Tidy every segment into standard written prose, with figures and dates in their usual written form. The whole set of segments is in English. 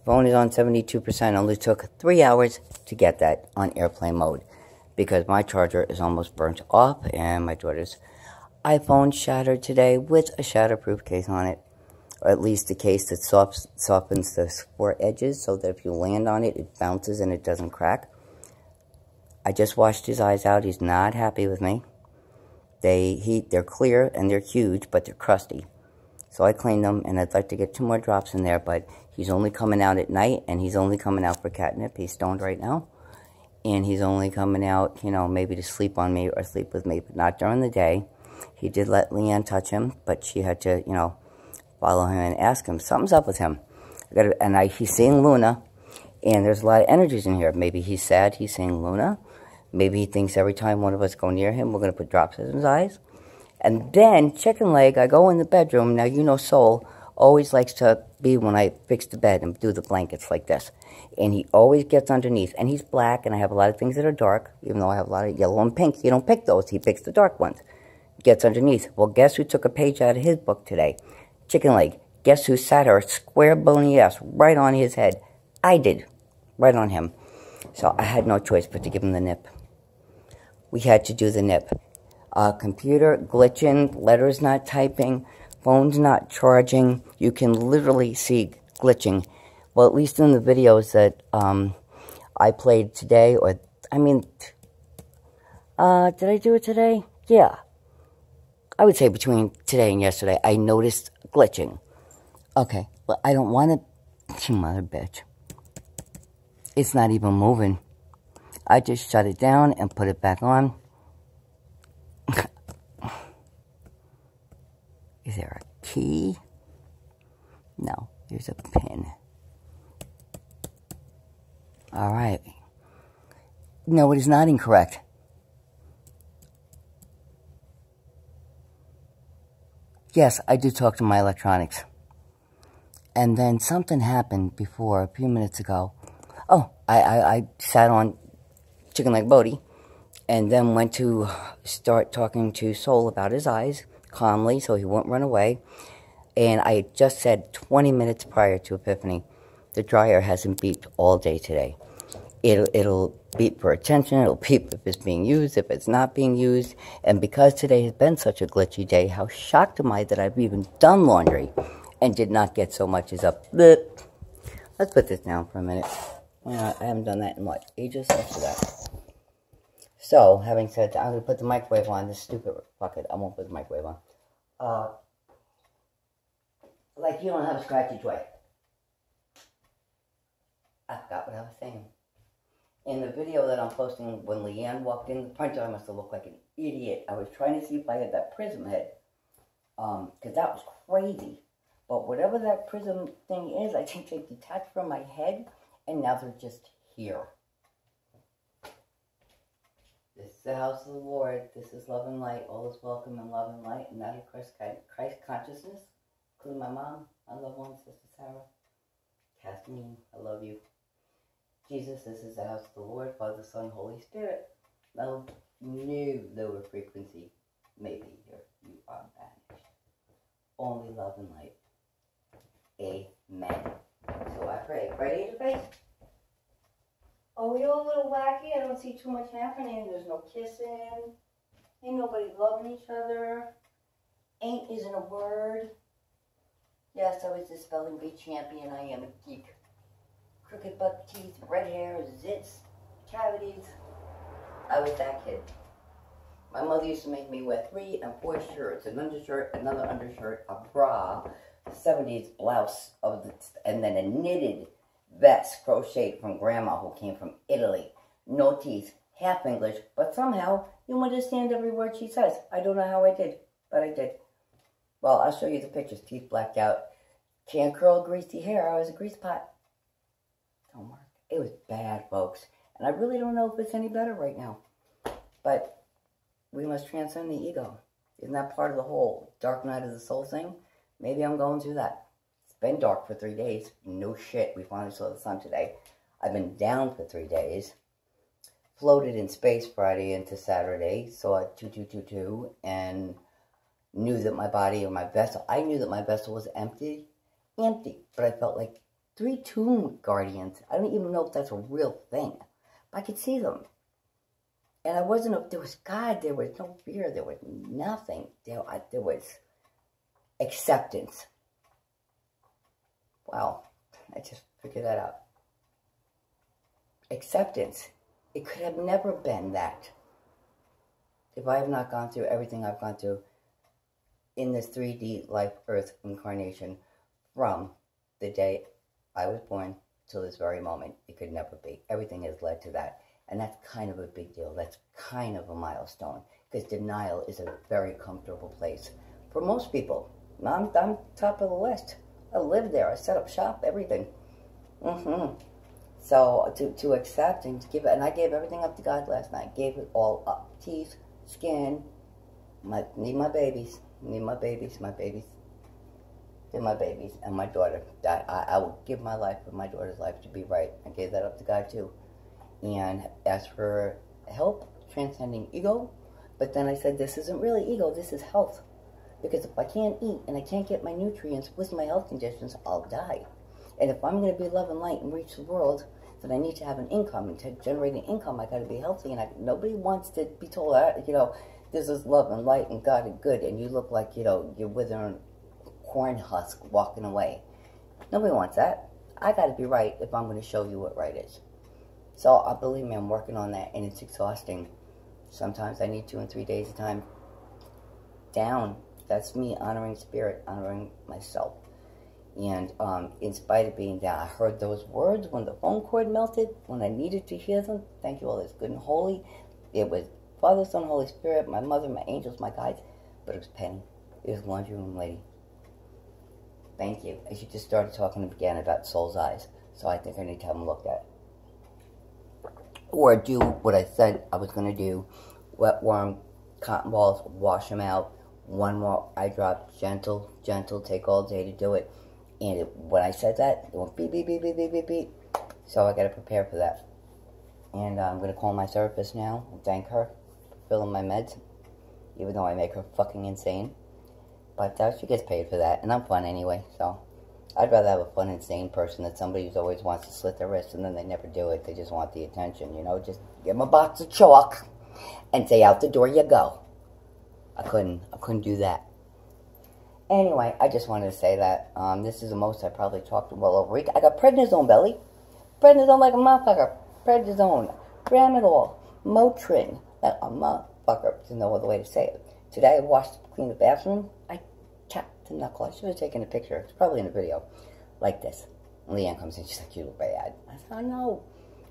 phone is on 72%. Only took 3 hours to get that on airplane mode because my charger is almost burnt off and my daughter's iPhone shattered today with a shatterproof case on it. Or at least the case that softens the square edges so that if you land on it, it bounces and it doesn't crack. I just washed his eyes out. He's not happy with me. They're clear and they're huge, but they're crusty. So I cleaned them, and I'd like to get 2 more drops in there, but he's only coming out at night, and he's only coming out for catnip. He's stoned right now. And he's only coming out, you know, maybe to sleep on me or sleep with me, but not during the day. He did let Leanne touch him, but she had to, you know, follow him and ask him. Something's up with him. He's seeing Luna, and there's a lot of energies in here. Maybe he's sad he's seeing Luna. Maybe he thinks every time one of us go near him, we're going to put drops in his eyes. And then, chicken leg, I go in the bedroom. Now, you know Soul always likes to be when I fix the bed and do the blankets like this. And he always gets underneath. And he's black, and I have a lot of things that are dark, even though I have a lot of yellow and pink. He don't pick those. He picks the dark ones. Gets underneath. Well, guess who took a page out of his book today? Chicken leg. Guess who sat her square bony ass right on his head? I did. Right on him. So I had no choice but to give him the nip. We had to do the nip. Computer glitching, letters not typing, phone's not charging. You can literally see glitching. Well, at least in the videos that I played today, or, I mean, did I do it today? Yeah. I would say between today and yesterday, I noticed glitching. Okay, but I don't want to, you mother bitch. It's not even moving. I just shut it down and put it back on. Is there a key? No, there's a pin. All right. No, it is not incorrect. Yes, I do talk to my electronics. And then something happened before, a few minutes ago. Oh, I sat on Chicken Leg Bodie and then went to start talking to Soul about his eyes calmly so he won't run away. And I had just said 20 minutes prior to Epiphany, the dryer hasn't beeped all day today. It'll beep for attention, it'll beep if it's being used, if it's not being used. And because today has been such a glitchy day, how shocked am I that I've even done laundry and did not get so much as a blip. Let's put this down for a minute. I haven't done that in what, ages after that. So, having said that, I'm going to put the microwave on. This stupid, fuck it, I won't put the microwave on. Like you don't have a scratchy toy. I forgot what I was saying. In the video that I'm posting, when Leanne walked in the printer, I must have looked like an idiot. I was trying to see if I had that prism head. Because that was crazy. But whatever that prism thing is, I think they detached from my head, and now they're just here. This is the house of the Lord. This is love and light. All is welcome in love and light. And now your Christ consciousness, including my mom, my loved one, Sister Sarah, Kathleen, I love you. Jesus, this is the house of the Lord, Father, Son, Holy Spirit. No lower frequency may be here. You are banished. Only love and light. Amen. So I pray. Ready to face? Oh, we all a little wacky. I don't see too much happening. There's no kissing. Ain't nobody loving each other. Ain't isn't a word. Yes, I was the spelling bee champion. I am a geek. Crooked buck teeth, red hair, zits, cavities. I was that kid. My mother used to make me wear 3 and 4 shirts, an undershirt, another undershirt, a bra, 70s blouse, and then a knitted vest crocheted from Grandma who came from Italy. No teeth, half English, but somehow you understand every word she says. I don't know how I did, but I did. Well, I'll show you the pictures. Teeth blacked out. Can't curl greasy hair. I was a grease pot. Don't work. It was bad, folks. And I really don't know if it's any better right now. But we must transcend the ego. Isn't that part of the whole dark night of the soul thing? Maybe I'm going through that. It's been dark for 3 days. No shit. We finally saw the sun today. I've been down for 3 days. Floated in space Friday into Saturday. Saw 2222 and knew that my body or my vessel, I knew that my vessel was empty. But I felt like 3 tomb guardians. I don't even know if that's a real thing. But I could see them. And I wasn't, there was God, there was no fear, there was nothing. There was acceptance. Wow, I just figured that out. Acceptance. It could have never been that. If I have not gone through everything I've gone through in this 3D life earth incarnation from the day I was born till this very moment, it could never be. Everything has led to that. And that's kind of a big deal. That's kind of a milestone. Because denial is a very comfortable place. For most people, I'm top of the list. I lived there. I set up shop, everything. So to accept and to give it, and I gave everything up to God last night. Gave it all up. Teeth, skin, need my babies. Need my babies. They're my babies. And my daughter. I will give my life for my daughter's life to be right. I gave that up to God too. And asked for help transcending ego. But then I said, this isn't really ego, this is health. Because if I can't eat and I can't get my nutrients with my health conditions, I'll die. And if I'm going to be love and light and reach the world, then I need to have an income. And to generate an income, I got to be healthy. And nobody wants to be told, this is love and light and God is good. And you look like, you're withering corn husk walking away. Nobody wants that. I got to be right if I'm going to show you what right is. So, believe me, I'm working on that, and it's exhausting. Sometimes I need 2 and 3 days at a time down. That's me honoring spirit, honoring myself. And in spite of being down, I heard those words when the phone cord melted, when I needed to hear them. Thank you, all is good and holy. It was Father, Son, Holy Spirit, my mother, my angels, my guides. But it was Penny. It was laundry room lady. Thank you. As you just started talking again about soul's eyes. So I think I need to have them looked at. Or do what I said I was going to do. Wet, warm, cotton balls, wash them out. 1 more eye drop, gentle, take all day to do it. And when I said that, it went beep, beep, beep, beep, beep, beep, beep. So I got to prepare for that. And I'm going to call my therapist now and thank her for filling my meds. Even though I make her fucking insane. But she gets paid for that. And I'm fun anyway, so I'd rather have a fun, insane person than somebody who always wants to slit their wrist and then they never do it. They just want the attention, Just give them a box of chalk and say, out the door you go. I couldn't do that. Anyway, I just wanted to say that this is the most I probably talked well over a week. I got prednisone, belly. Prednisone like a motherfucker. Prednisone. Tramadol. Motrin. Like a motherfucker. There's no other way to say it. Today I cleaned the bathroom. I tapped the knuckle. I should have taken a picture. It's probably in the video. Like this. And Leanne comes in. She's like, you look bad. I said, I know.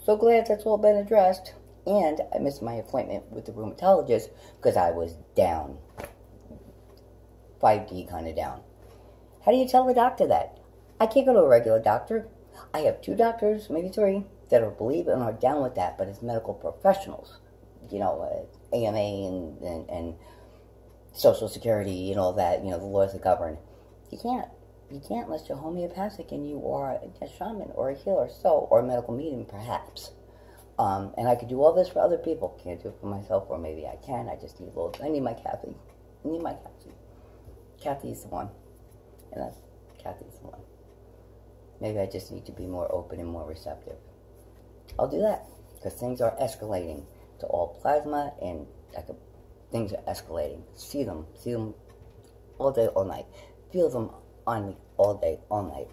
So glad that's all been addressed. And I missed my appointment with the rheumatologist because I was down. 5D kind of down. How do you tell the doctor that? I can't go to a regular doctor. I have 2 doctors, maybe 3, that are believe and are down with that, but as medical professionals. AMA and Social Security and all that, the laws that govern. You can't. You can't unless you're homeopathic and you are a shaman or a healer, or a medical medium, perhaps. And I could do all this for other people. Can't do it for myself, or maybe I can. I just need I need my Kathy. I need my Kathy. Kathy's the one. And that's Kathy's the one. Maybe I just need to be more open and more receptive. I'll do that. Because things are escalating to all plasma, and things are escalating. See them all day, all night. Feel them on me all day, all night.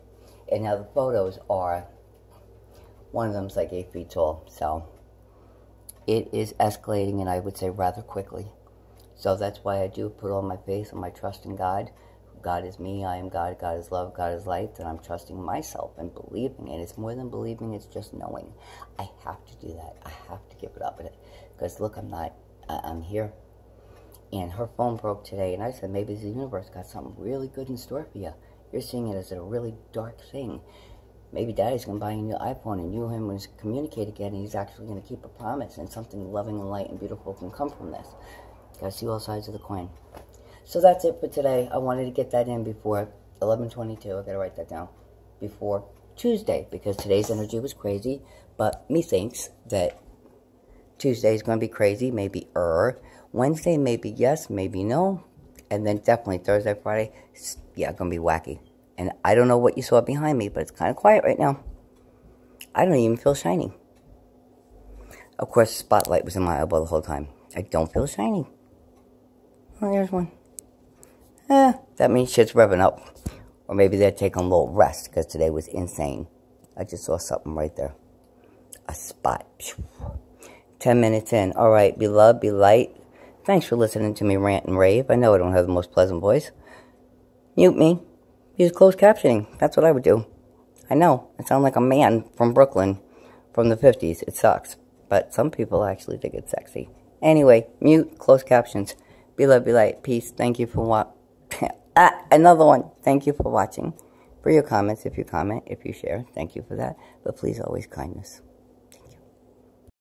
And now the photos are, one of them's like 8 feet tall, so it is escalating, and I would say rather quickly. So that's why I do put all my faith and my trust in God. God is me, I am God, God is love, God is light, and I'm trusting myself and believing it. It's more than believing, it's just knowing. I have to do that. I have to give it up. Because look, I'm here. And her phone broke today, and I said, maybe the universe got something really good in store for you. You're seeing it as a really dark thing. Maybe Daddy's going to buy you a new iPhone, and you and him will communicate again, and he's actually going to keep a promise, and something loving and light and beautiful can come from this. Got to see all sides of the coin. So that's it for today. I wanted to get that in before 11:22. I got to write that down. Before Tuesday, because today's energy was crazy, but me thinks that Tuesday is going to be crazy, maybe Wednesday, maybe yes, maybe no. And then definitely Thursday, Friday, yeah, going to be wacky. And I don't know what you saw behind me, but it's kind of quiet right now. I don't even feel shiny. Of course, the spotlight was in my elbow the whole time. I don't feel shiny. Oh, there's one. That means shit's revving up. Or maybe they're taking a little rest because today was insane. I just saw something right there. A spot. 10 minutes in. All right, be love, be light. Thanks for listening to me rant and rave. I know I don't have the most pleasant voice. Mute me. Use closed captioning. That's what I would do. I know. I sound like a man from Brooklyn from the 50s. It sucks. But some people actually think it's sexy. Anyway, mute, closed captions. Be love, be light. Peace. Thank you for watching. Another one. Thank you for watching. For your comments, if you comment, if you share. Thank you for that. But please, always kindness.